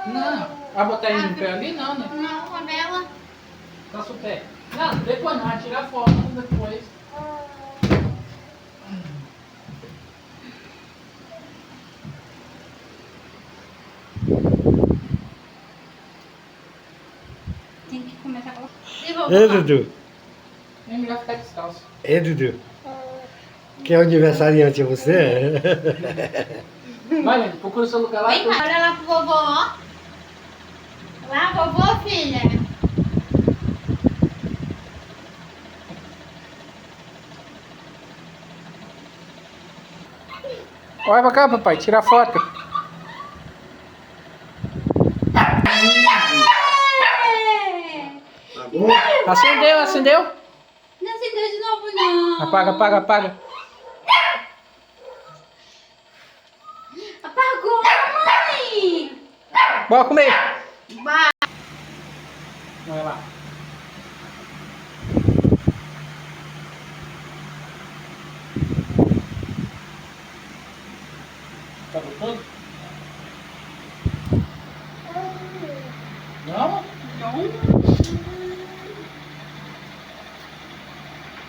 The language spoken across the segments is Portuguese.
Não. Vai botar ele no pé ali? Não, né? Não, a vela. Passa o pé. Não, depois não. Vai tirar foto depois. Tem que começar a colocar. E É, vou Dudu. É melhor ficar descalço. É, Dudu. Quer aniversariante é você? Vai, Lene, procura o seu lugar lá. Vem cá, olha lá pro vovô, ó. Lá, vovô, filha. Olha pra cá, papai. Tira a foto. Tá bom? Acendeu, acendeu. Não acendeu de novo, não. Apaga, apaga, apaga. Apagou, mãe. Bora comer. Vai. Olha lá. Tá gostando? Não? Não.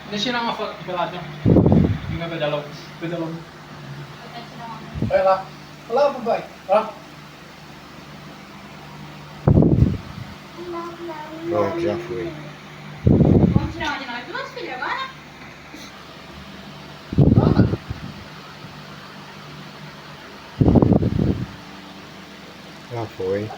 Deixa eu tirar uma foto aqui peladão. Fica pedalão. Pedalão. Eu quero tirar uma. Olha lá. Olha lá, papai. Ó. Pronto, já foi. Vamos tirar uma de nós duas, filha, agora? Já foi.